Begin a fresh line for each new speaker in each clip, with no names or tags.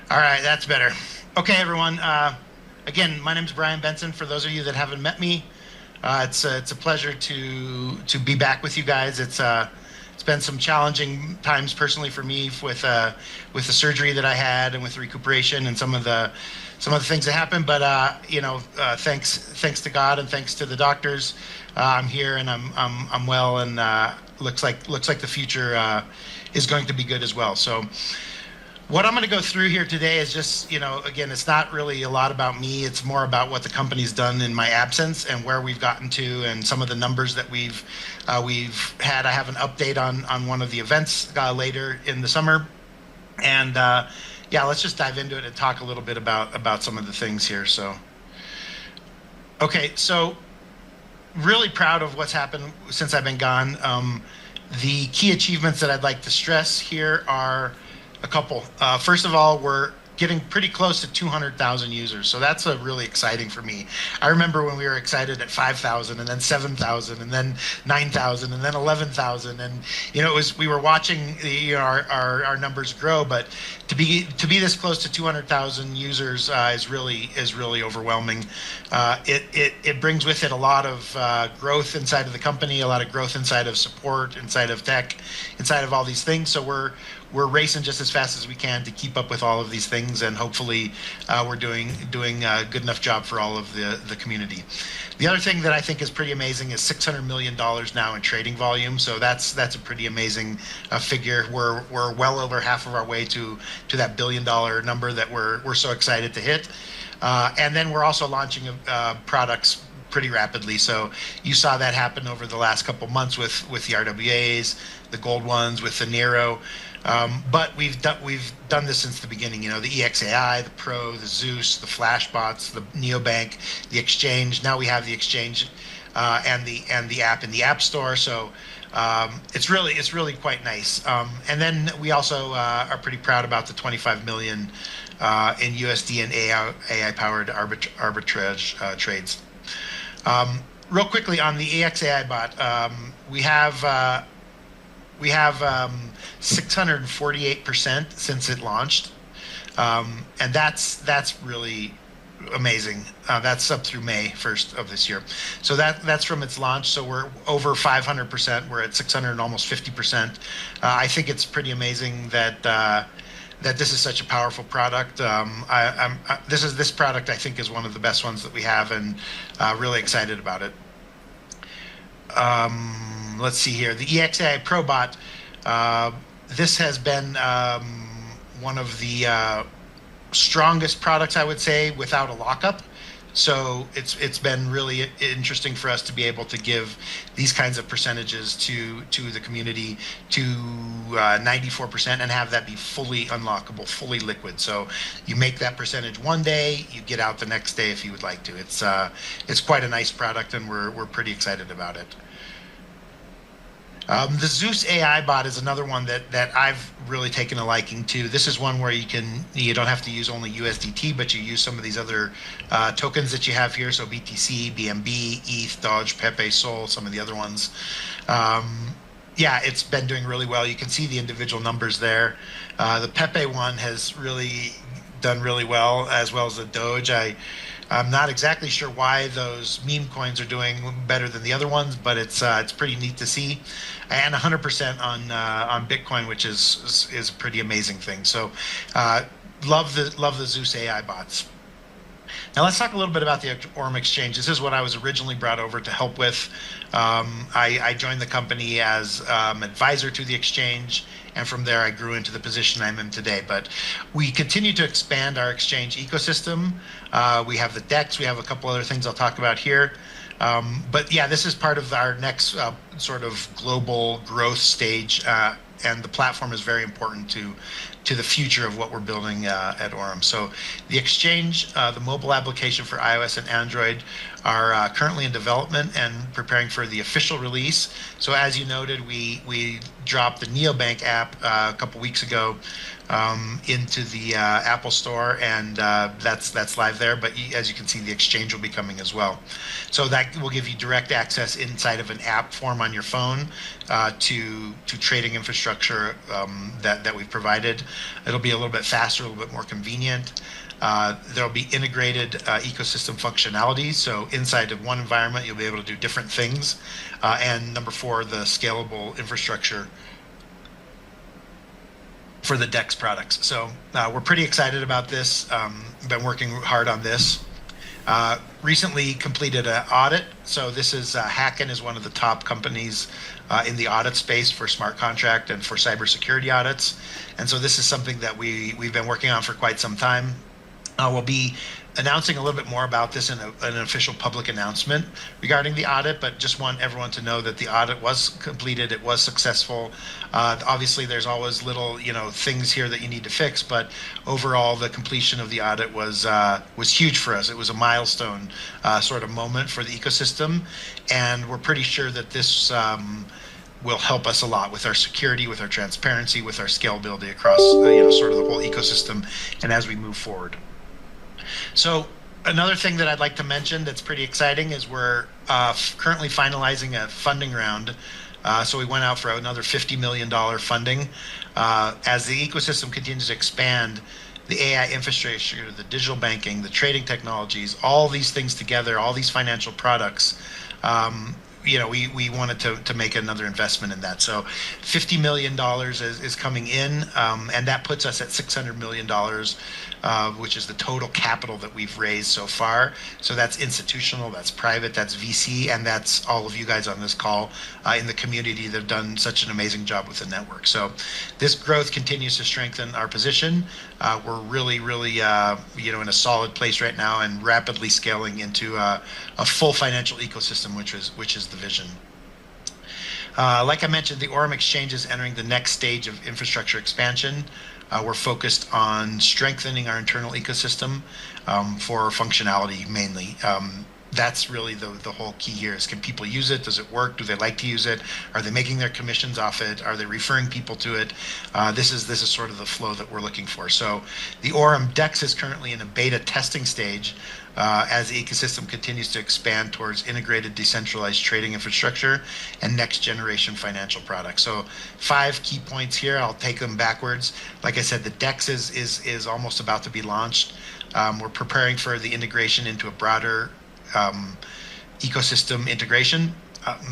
All right, that's better. Okay, everyone. Again, my name is Bryan Benson. For those of you that haven't met me, it's a pleasure to be back with you guys. It's been some challenging times personally for me with the surgery that I had and with recuperation and some of the things that happened. But thanks to God and thanks to the doctors, I'm here and I'm well, and looks like the future is going to be good as well. So what I'm going to go through here today is just, again, it's not really a lot about me. It's more about what the company's done in my absence and where we've gotten to and some of the numbers that we've had. I have an update on one of the events later in the summer, and yeah, let's just dive into it and talk a little bit about some of the things here. So, okay, so really proud of what's happened since I've been gone. The key achievements that I'd like to stress here are a couple. First of all, we're getting pretty close to 200,000 users, so that's really exciting for me. I remember when we were excited at 5,000, and then 7,000, and then 9,000, and then 11,000, and we were watching our numbers grow, but to be this close to 200,000 users is really overwhelming. It brings with it a lot of growth inside of the company, a lot of growth inside of support, inside of tech, inside of all these things. So we're racing just as fast as we can to keep up with all of these things, and hopefully we're doing a good enough job for all of the community. The other thing that I think is pretty amazing is $600 million now in trading volume. So that's a pretty amazing figure. We're well over half of our way to that $1 billion number that we're so excited to hit. And then we're also launching products pretty rapidly. So you saw that happen over the last couple months with the RWAs, the gold ones, with the Nero. But we've done this since the beginning. The EXAI, the Pro, the Zeus, the Flashbots, the Neobank, the exchange. Now we have the exchange and the app in the App Store. So it's really quite nice. And then we also are pretty proud about the 25 million in USD and AI powered arbitrage trades. Real quickly on the EXAI bot, we have 648% since it launched, and that's really amazing. That's up through May 1st of this year. So that's from its launch. So we're over 500%. We're at 600 and almost 50%. I think it's pretty amazing that this is such a powerful product. This product I think is one of the best ones that we have, and really excited about it. Let's see here. The EXAI ProBot. This has been one of the strongest products, I would say, without a lockup. So it's been really interesting for us to be able to give these kinds of percentages to the community, to 94%, and have that be fully unlockable, fully liquid. So you make that percentage one day, you get out the next day if you would like to. It's quite a nice product, and we're pretty excited about it. The Zeus AI bot is another one that I've really taken a liking to. This is one where you don't have to use only USDT, but you use some of these other tokens that you have here. So BTC, BNB, ETH, Doge, Pepe, Sol, some of the other ones. Yeah, it's been doing really well. You can see the individual numbers there. The Pepe one has really done really well as the Doge. I'm not exactly sure why those meme coins are doing better than the other ones, but it's pretty neat to see, and 100% on Bitcoin, which is a pretty amazing thing. So love the Zeus AI bots. Now let's talk a little bit about the Aurum exchange. This is what I was originally brought over to help with. I joined the company as advisor to the exchange, and from there I grew into the position I'm in today. But we continue to expand our exchange ecosystem. We have the DEX, we have a couple other things I'll talk about here. But yeah, this is part of our next sort of global growth stage, and the platform is very important to the future of what we're building at Aurum. So the exchange, the mobile application for iOS and Android, are currently in development and preparing for the official release. So as you noted, we dropped the Neobank app a couple weeks ago into the Apple Store, and that's live there. But as you can see, the exchange will be coming as well. So that will give you direct access inside of an app form on your phone to trading infrastructure that we've provided. It'll be a little bit faster, a little bit more convenient. There'll be integrated ecosystem functionality. So inside of one environment, you'll be able to do different things. And number 4, the scalable infrastructure for the DEX products. So we're pretty excited about this. Been working hard on this. Recently completed an audit. So this is Hacken is one of the top companies in the audit space for smart contract and for cybersecurity audits. And so this is something that we've been working on for quite some time. We'll be announcing a little bit more about this in an official public announcement regarding the audit, but just want everyone to know that the audit was completed. It was successful. Obviously, there's always little, things here that you need to fix, but overall, the completion of the audit was huge for us. It was a milestone sort of moment for the ecosystem, and we're pretty sure that this will help us a lot with our security, with our transparency, with our scalability across, sort of the whole ecosystem, and as we move forward. So another thing that I'd like to mention that's pretty exciting is we're currently finalizing a funding round. So we went out for another $50 million funding. As the ecosystem continues to expand, the AI infrastructure, the digital banking, the trading technologies, all these things together, all these financial products, we wanted to make another investment in that. So $50 million is coming in, and that puts us at $600 million, which is the total capital that we've raised so far. So that's institutional, that's private, that's VC, and that's all of you guys on this call in the community that have done such an amazing job with the network. So this growth continues to strengthen our position. We're really, really, in a solid place right now and rapidly scaling into a full financial ecosystem, which is the vision. Like I mentioned, the Aurum exchange is entering the next stage of infrastructure expansion. We're focused on strengthening our internal ecosystem for functionality mainly. That's really the whole key here is, can people use it? Does it work? Do they like to use it? Are they making their commissions off it? Are they referring people to it? This is sort of the flow that we're looking for. So the Aurum DEX is currently in a beta testing stage as the ecosystem continues to expand towards integrated decentralized trading infrastructure and next generation financial products. So 5 key points here. I'll take them backwards. Like I said, the DEX is almost about to be launched. We're preparing for the integration into a broader ecosystem integration.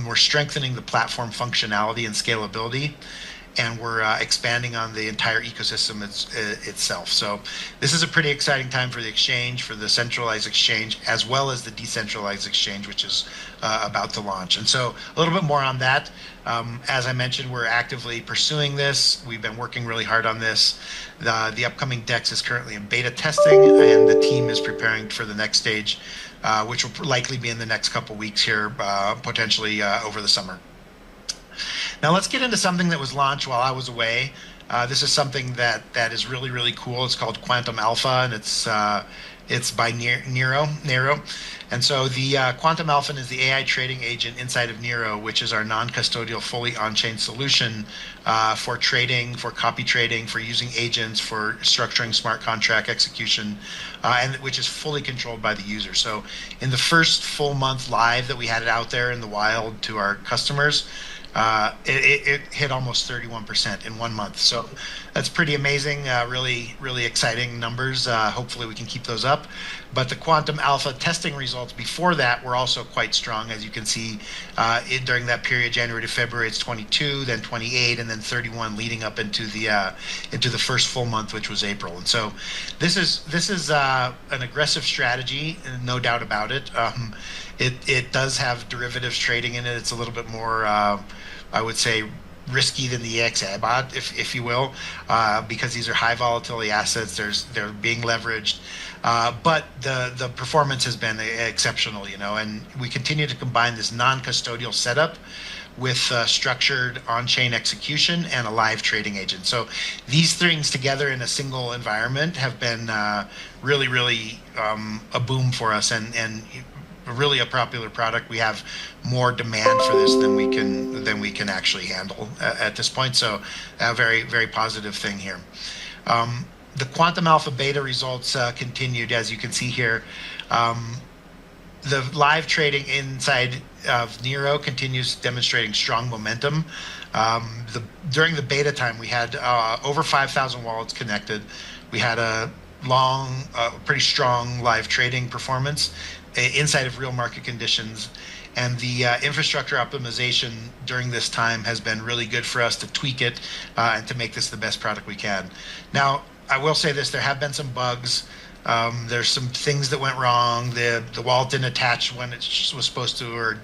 We're strengthening the platform functionality and scalability, and we're expanding on the entire ecosystem itself. So this is a pretty exciting time for the exchange, for the centralized exchange, as well as the decentralized exchange, which is about to launch. And so a little bit more on that. As I mentioned, we're actively pursuing this. We've been working really hard on this. The upcoming DEX is currently in beta testing, and the team is preparing for the next stage, which will likely be in the next couple weeks here, potentially over the summer. Now let's get into something that was launched while I was away. This is something that is really, really cool. It's called Quantum Alpha, and it's by Nero. And so the Quantum Alpha is the AI trading agent inside of Nero, which is our non-custodial, fully on-chain solution for trading, for copy trading, for using agents, for structuring smart contract execution, and which is fully controlled by the user. So in the first full month live that we had it out there in the wild to our customers, it hit almost 31% in 1 month. So that's pretty amazing, really, really exciting numbers. Hopefully we can keep those up. But the Quantum Alpha testing results before that were also quite strong. As you can see, during that period, January to February, it's 22, then 28, and then 31 leading up into the first full month, which was April. And so this is an aggressive strategy, no doubt about it. It does have derivatives trading in it. It's a little bit more, I would say, risky than the EXA bot, if you will, because these are high volatility assets. They're being leveraged, but the performance has been exceptional, and we continue to combine this non-custodial setup with structured on-chain execution and a live trading agent. So these things together in a single environment have been really, really a boom for us, and really a popular product. We have more demand for this than we can actually handle at this point. So a very, very positive thing here. The quantum alpha beta results continued, as you can see here. The live trading inside of Nero continues demonstrating strong momentum. During the beta time, we had over 5,000 wallets connected. We had a pretty strong live trading performance inside of real market conditions. And the infrastructure optimization during this time has been really good for us to tweak it and to make this the best product we can. Now, I will say this, there have been some bugs. There's some things that went wrong. The wallet didn't attach when it was supposed to, or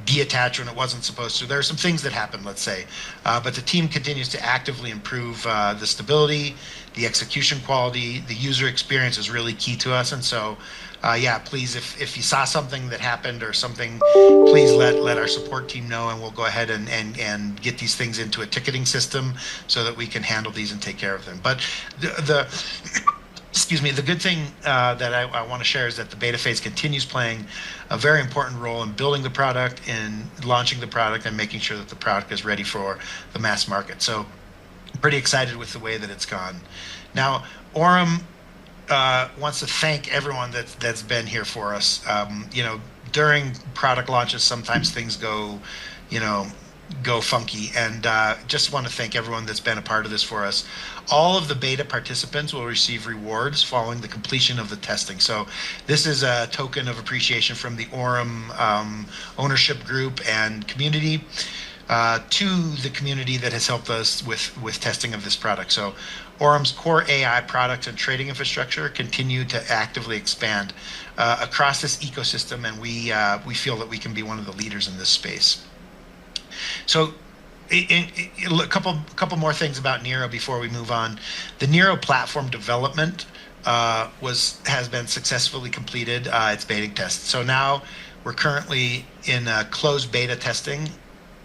deattach when it wasn't supposed to. There are some things that happened, let's say. But the team continues to actively improve the stability, the execution quality. The user experience is really key to us. And so, yeah, please, if you saw something that happened or something, please let our support team know, and we'll go ahead and get these things into a ticketing system so that we can handle these and take care of them. But excuse me, the good thing that I want to share is that the beta phase continues playing a very important role in building the product, in launching the product, and making sure that the product is ready for the mass market. So I'm pretty excited with the way that it's gone. Now, Aurum wants to thank everyone that's been here for us. During product launches, sometimes things go funky, and just want to thank everyone that's been a part of this for us. All of the beta participants will receive rewards following the completion of the testing. So this is a token of appreciation from the Aurum ownership group and community to the community that has helped us with testing of this product. So Aurum's core AI products and trading infrastructure continue to actively expand across this ecosystem, and we feel that we can be one of the leaders in this space. So a couple more things about Nero before we move on. The Nero platform development has been successfully completed its beta test. So now we're currently in closed beta testing,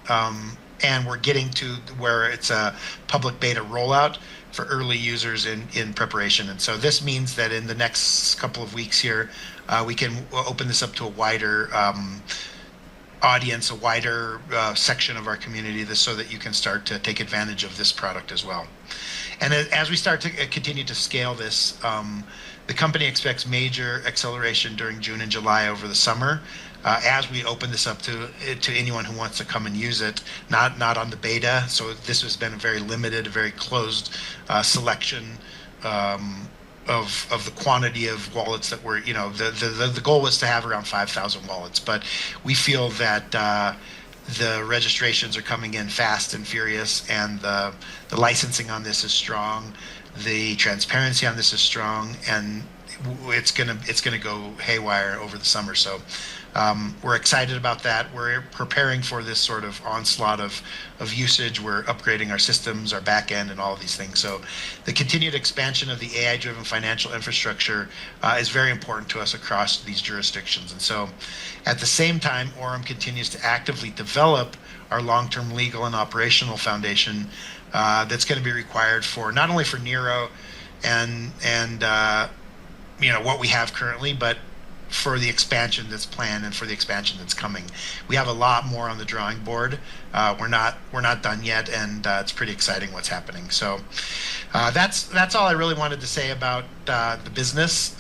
and we're getting to where it's a public beta rollout for early users in preparation. And so this means that in the next couple of weeks here, we can open this up to a wider audience, a wider section of our community, so that you can start to take advantage of this product as well. And as we start to continue to scale this, the company expects major acceleration during June and July over the summer, as we open this up to anyone who wants to come and use it, not on the beta. So this has been a very limited, very closed selection of the quantity of wallets that were, the goal was to have around 5,000 wallets, but we feel that the registrations are coming in fast and furious, and the licensing on this is strong, the transparency on this is strong, and it's gonna go haywire over the summer. So we're excited about that. We're preparing for this sort of onslaught of usage. We're upgrading our systems, our back end, and all of these things. So the continued expansion of the AI-driven financial infrastructure is very important to us across these jurisdictions. And so at the same time, Aurum continues to actively develop our long-term legal and operational foundation that's going to be required for not only for Nero and what we have currently, but for the expansion that's planned and for the expansion that's coming. We have a lot more on the drawing board. We're not done yet, and it's pretty exciting what's happening. So that's all I really wanted to say about the business.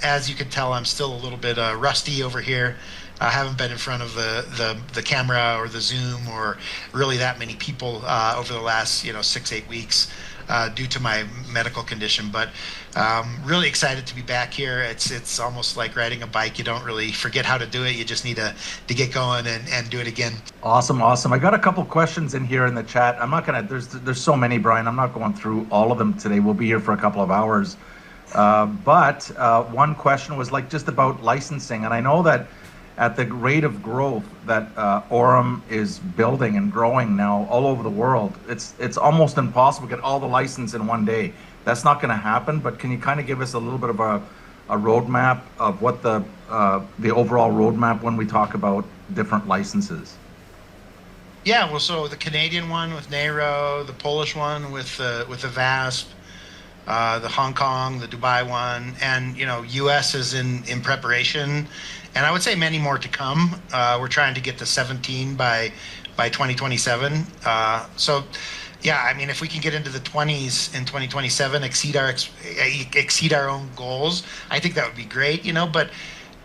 As you can tell, I'm still a little bit rusty over here. I haven't been in front of the camera or the Zoom or really that many people over the last 6-8 weeks due to my medical condition, but really excited to be back here. It's almost like riding a bike. You don't really forget how to do it. You just need to get going and do it again.
Awesome. I got a couple questions in here in the chat. I'm not gonna. There's so many, Bryan. I'm not going through all of them today. We'll be here for a couple of hours. But one question was just about licensing, and I know that at the rate of growth that Aurum is building and growing now all over the world, it's almost impossible to get all the license in one day. That's not going to happen, but can you kind of give us a little bit of a roadmap of what the overall roadmap when we talk about different licenses?
Yeah, well, so the Canadian one with Nero, the Polish one with the VASP, the Hong Kong, the Dubai one, and US is in preparation, and I would say many more to come. We're trying to get to 17 by 2027. So yeah, I mean, if we can get into the 20s in 2027, exceed our own goals, I think that would be great. But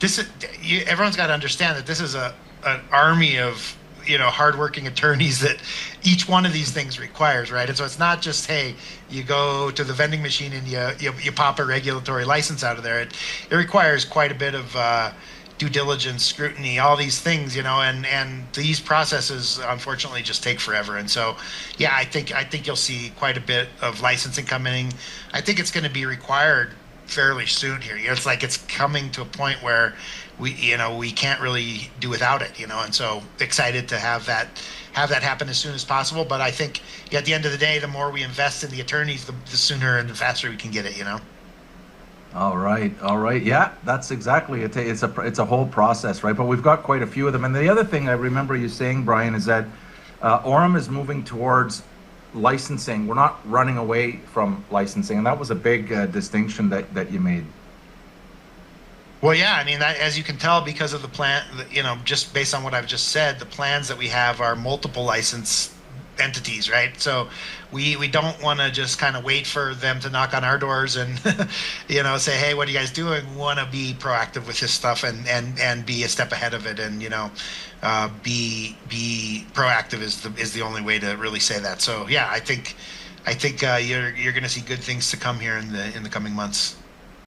everyone's got to understand that this is an army of hardworking attorneys that each one of these things requires, right? And so it's not just, hey, you go to the vending machine and you pop a regulatory license out of there. It requires quite a bit of due diligence, scrutiny, all these things, and these processes unfortunately just take forever. And so, yeah, I think you'll see quite a bit of licensing coming. I think it's going to be required fairly soon here. It's like it's coming to a point where we can't really do without it, and so excited to have that happen as soon as possible. But I think at the end of the day, the more we invest in the attorneys, the sooner and the faster we can get it.
All right. Yeah, that's exactly it. It's a whole process, right? But we've got quite a few of them. And the other thing I remember you saying, Bryan, is that Aurum is moving towards licensing. We're not running away from licensing, and that was a big distinction that you made.
Well, yeah, I mean, as you can tell, because of the plan, just based on what I've just said, the plans that we have are multiple license entities, right? So we don't want to just kind of wait for them to knock on our doors and say, hey, what are you guys doing? We want to be proactive with this stuff and be a step ahead of it, and be proactive is the only way to really say that. So yeah, I think you're going to see good things to come here in the coming months.